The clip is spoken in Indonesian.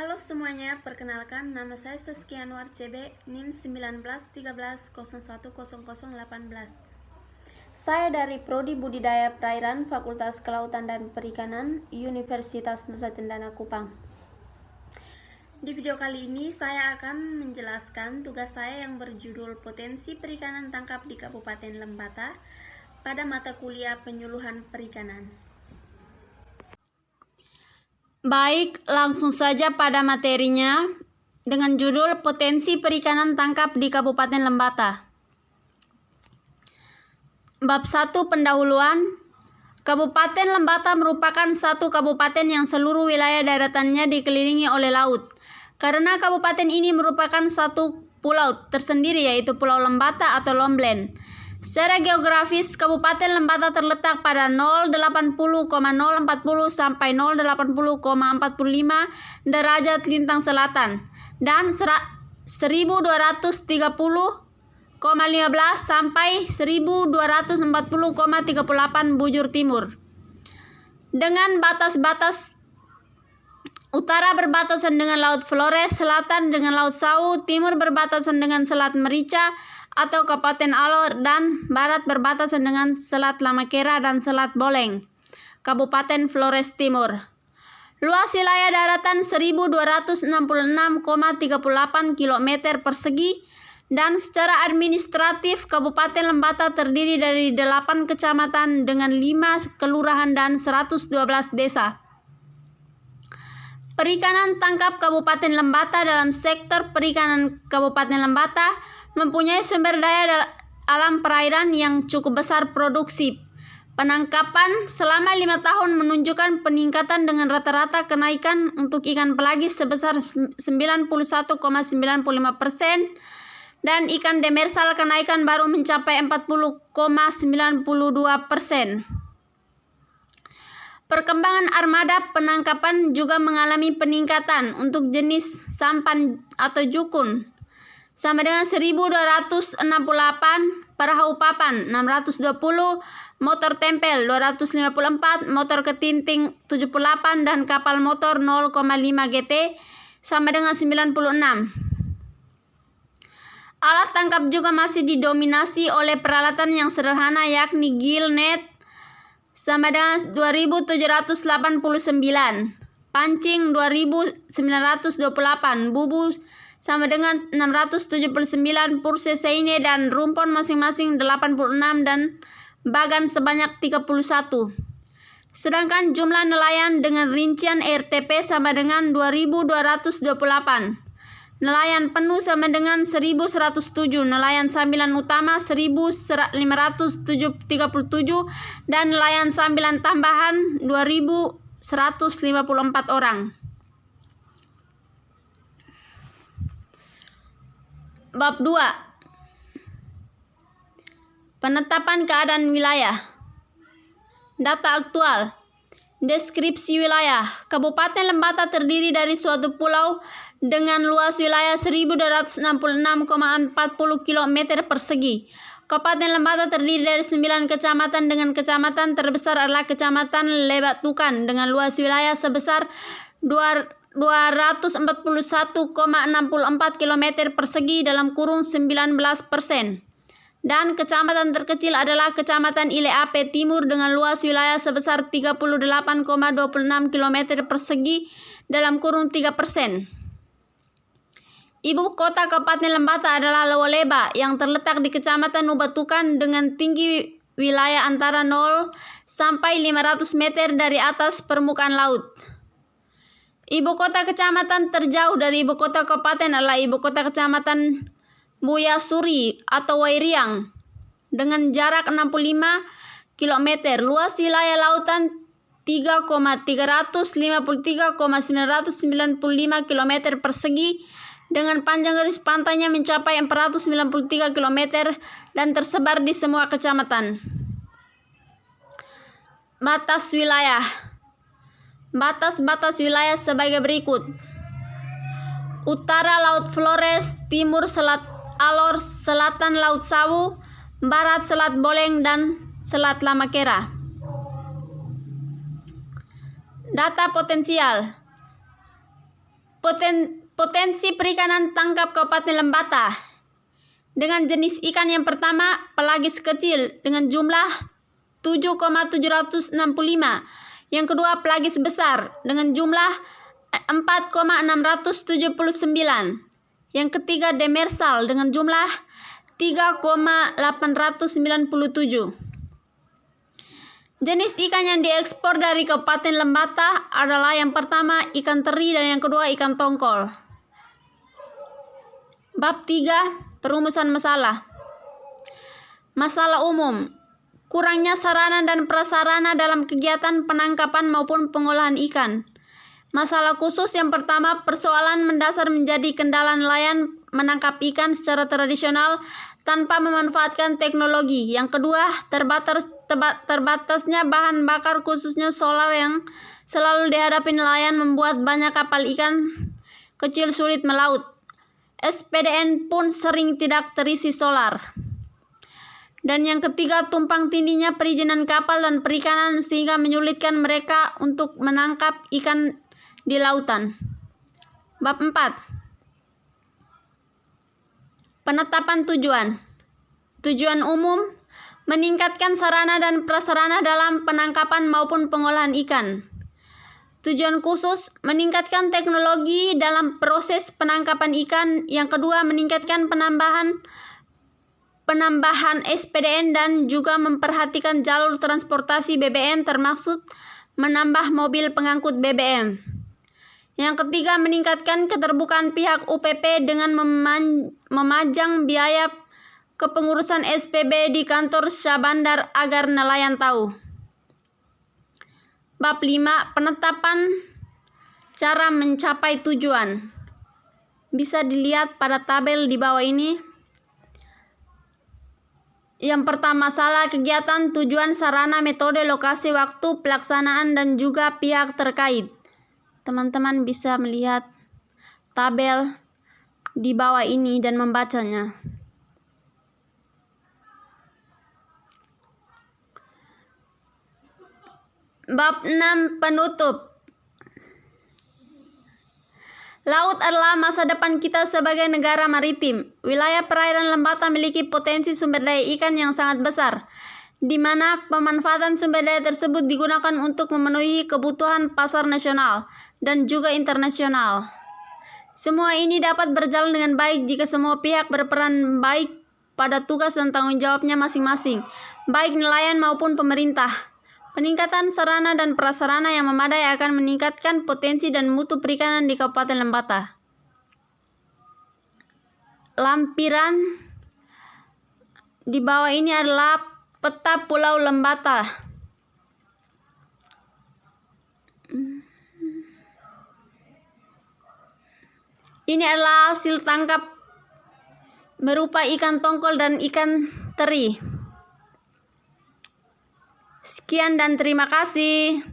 Halo semuanya, perkenalkan nama saya Saskia Anwar CB, NIM 1913010018. Saya dari Prodi Budidaya Perairan, Fakultas Kelautan dan Perikanan, Universitas Nusa Cendana Kupang. Di video kali ini saya akan menjelaskan tugas saya yang berjudul Potensi Perikanan Tangkap di Kabupaten Lembata pada mata kuliah Penyuluhan Perikanan. Baik, langsung saja pada materinya dengan judul Potensi Perikanan Tangkap di Kabupaten Lembata. Bab 1 Pendahuluan. Kabupaten Lembata merupakan satu kabupaten yang seluruh wilayah daratannya dikelilingi oleh laut. Karena kabupaten ini merupakan satu pulau tersendiri, yaitu Pulau Lembata atau Lomblen. Secara geografis, Kabupaten Lembata terletak pada 080,040 sampai 080,45 derajat lintang selatan dan 1230,15 sampai 1240,38 bujur timur. Dengan batas-batas utara berbatasan dengan Laut Flores, selatan dengan Laut Sawu, timur berbatasan dengan Selat Merica atau Kabupaten Alor, dan barat berbatasan dengan Selat Lamakera dan Selat Boleng, Kabupaten Flores Timur. Luas wilayah daratan 1266,38 km persegi, dan secara administratif Kabupaten Lembata terdiri dari 8 kecamatan dengan 5 kelurahan dan 112 desa. Perikanan tangkap Kabupaten Lembata. Dalam sektor perikanan Kabupaten Lembata mempunyai sumber daya alam perairan yang cukup besar. Produksi penangkapan selama 5 tahun menunjukkan peningkatan dengan rata-rata kenaikan untuk ikan pelagis sebesar 91,95% dan ikan demersal kenaikan baru mencapai 40,92%. Perkembangan armada penangkapan juga mengalami peningkatan. Untuk jenis sampan atau jukun sama dengan 1268, perahu papan 620, motor tempel 254, motor ketinting 78, dan kapal motor 0,5 GT sama dengan 96. Alat tangkap juga masih didominasi oleh peralatan yang sederhana, yakni gill net sama dengan 2789, pancing 2928, bubu sama dengan 679, purse seine dan rumpon masing-masing 86 dan bagan sebanyak 31. Sedangkan jumlah nelayan dengan rincian RTP sama dengan 2228. Nelayan penuh sama dengan 1107, nelayan sambilan utama 1537, dan nelayan sambilan tambahan 2154 orang. Bab 2 Penetapan keadaan wilayah. Data aktual. Deskripsi wilayah. Kabupaten Lembata terdiri dari suatu pulau dengan luas wilayah 1266,40 km persegi. Kabupaten Lembata terdiri dari 9 kecamatan dengan kecamatan terbesar adalah Kecamatan Lebatukan dengan luas wilayah sebesar 241,64 km persegi dalam kurung 19%. Dan kecamatan terkecil adalah Kecamatan Ileape Timur dengan luas wilayah sebesar 38,26 km persegi dalam kurung 3%. Ibu kota Kabupaten Lembata adalah Lewoleba yang terletak di Kecamatan Ubatukan dengan tinggi wilayah antara 0 sampai 500 meter dari atas permukaan laut. Ibu kota kecamatan terjauh dari ibu kota kabupaten adalah ibu kota kecamatan Buyasuri atau Wairiang dengan jarak 65 km, luas wilayah lautan 3,353,995 km persegi dengan panjang garis pantainya mencapai 493 km dan tersebar di semua kecamatan. Batas wilayah. Batas-batas wilayah sebagai berikut. Utara Laut Flores, timur Selat Alor, selatan Laut Sawu, barat Selat Boleng dan Selat Lamakera. Data potensial. Potensi perikanan tangkap Kabupaten Lembata dengan jenis ikan yang pertama pelagis kecil dengan jumlah 7,765, yang kedua pelagis besar dengan jumlah 4,679, yang ketiga demersal dengan jumlah 3,897. Jenis ikan yang diekspor dari Kabupaten Lembata adalah yang pertama ikan teri dan yang kedua ikan tongkol. Bab 3. Perumusan masalah. Masalah umum. Kurangnya sarana dan prasarana dalam kegiatan penangkapan maupun pengolahan ikan. Masalah khusus yang pertama, persoalan mendasar menjadi kendala nelayan menangkap ikan secara tradisional tanpa memanfaatkan teknologi. Yang kedua, terbatasnya bahan bakar khususnya solar yang selalu dihadapi nelayan membuat banyak kapal ikan kecil sulit melaut. SPDN pun sering tidak terisi solar. Dan yang ketiga, tumpang tindihnya perizinan kapal dan perikanan sehingga menyulitkan mereka untuk menangkap ikan di lautan. Bab 4. Penetapan tujuan. Tujuan umum, meningkatkan sarana dan prasarana dalam penangkapan maupun pengolahan ikan. Tujuan khusus, meningkatkan teknologi dalam proses penangkapan ikan. Yang kedua, meningkatkan penambahan SPDN dan juga memperhatikan jalur transportasi BBM termasuk menambah mobil pengangkut BBM. Yang ketiga, meningkatkan keterbukaan pihak UPP dengan memajang biaya kepengurusan SPB di kantor Syahbandar agar nelayan tahu. Bab 5. Penetapan cara mencapai tujuan. Bisa dilihat pada tabel di bawah ini. Yang pertama, masalah kegiatan, tujuan, sarana, metode, lokasi, waktu, pelaksanaan, dan juga pihak terkait. Teman-teman bisa melihat tabel di bawah ini dan membacanya. Bab 6. Penutup. Laut adalah masa depan kita sebagai negara maritim. Wilayah perairan Lembata memiliki potensi sumber daya ikan yang sangat besar, di mana pemanfaatan sumber daya tersebut digunakan untuk memenuhi kebutuhan pasar nasional dan juga internasional. Semua ini dapat berjalan dengan baik jika semua pihak berperan baik pada tugas dan tanggung jawabnya masing-masing, baik nelayan maupun pemerintah. Peningkatan sarana dan prasarana yang memadai akan meningkatkan potensi dan mutu perikanan di Kabupaten Lembata. Lampiran di bawah ini adalah peta Pulau Lembata. Ini adalah hasil tangkap berupa ikan tongkol dan ikan teri. Sekian dan terima kasih.